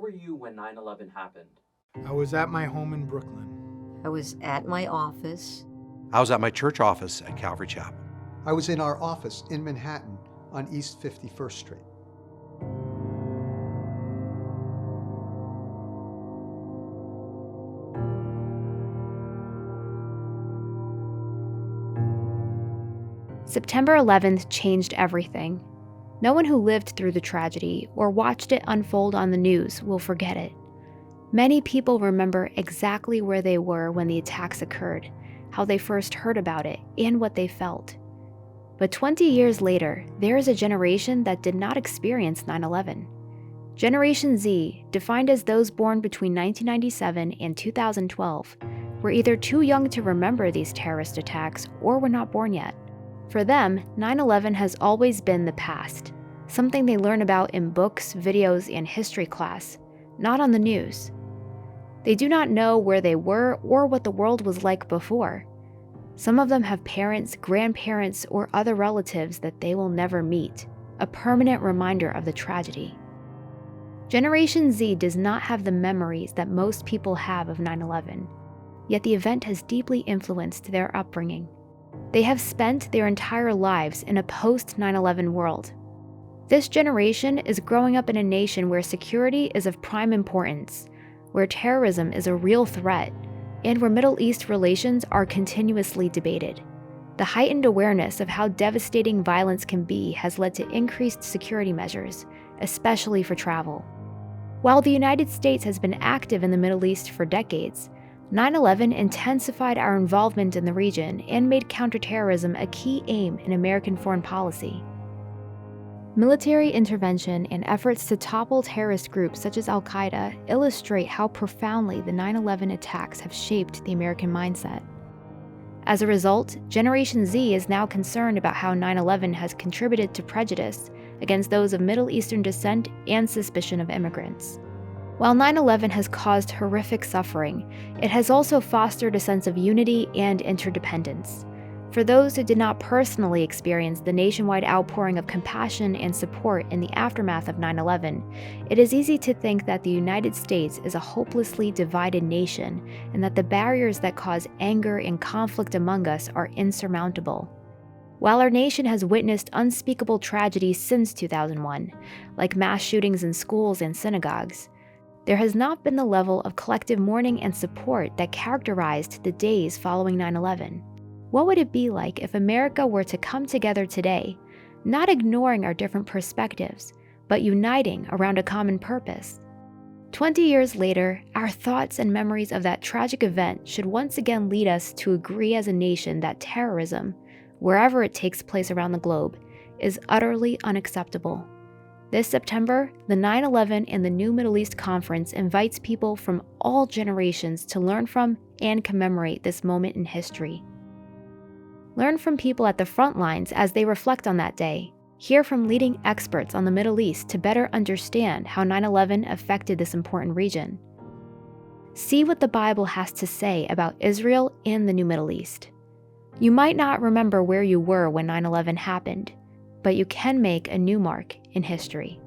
were you when 9/11 happened? I was at my home in Brooklyn. I was at my office. I was at my church office at Calvary Chapel. I was in our office in Manhattan on East 51st Street. September 11th changed everything. No one who lived through the tragedy or watched it unfold on the news will forget it. Many people remember exactly where they were when the attacks occurred, how they first heard about it, and what they felt. But 20 years later, there is a generation that did not experience 9/11. Generation Z, defined as those born between 1997 and 2012, were either too young to remember these terrorist attacks or were not born yet. For them, 9/11 has always been the past, something they learn about in books, videos, and history class, not on the news. They do not know where they were or what the world was like before. Some of them have parents, grandparents, or other relatives that they will never meet, a permanent reminder of the tragedy. Generation Z does not have the memories that most people have of 9/11, yet the event has deeply influenced their upbringing. They have spent their entire lives in a post-9/11 world. This generation is growing up in a nation where security is of prime importance, where terrorism is a real threat, and where Middle East relations are continuously debated. The heightened awareness of how devastating violence can be has led to increased security measures, especially for travel. While the United States has been active in the Middle East for decades, 9/11 intensified our involvement in the region and made counterterrorism a key aim in American foreign policy. Military intervention and efforts to topple terrorist groups such as al-Qaeda illustrate how profoundly the 9/11 attacks have shaped the American mindset. As a result, Generation Z is now concerned about how 9/11 has contributed to prejudice against those of Middle Eastern descent and suspicion of immigrants. While 9/11 has caused horrific suffering, it has also fostered a sense of unity and interdependence. For those who did not personally experience the nationwide outpouring of compassion and support in the aftermath of 9/11, it is easy to think that the United States is a hopelessly divided nation and that the barriers that cause anger and conflict among us are insurmountable. While our nation has witnessed unspeakable tragedies since 2001, like mass shootings in schools and synagogues, there has not been the level of collective mourning and support that characterized the days following 9/11. What would it be like if America were to come together today, not ignoring our different perspectives, but uniting around a common purpose? 20 years later, our thoughts and memories of that tragic event should once again lead us to agree as a nation that terrorism, wherever it takes place around the globe, is utterly unacceptable. This September, the 9/11 and the New Middle East Conference invites people from all generations to learn from and commemorate this moment in history. Learn from people at the front lines as they reflect on that day. Hear from leading experts on the Middle East to better understand how 9/11 affected this important region. See what the Bible has to say about Israel and the New Middle East. You might not remember where you were when 9/11 happened, but you can make a new mark in history.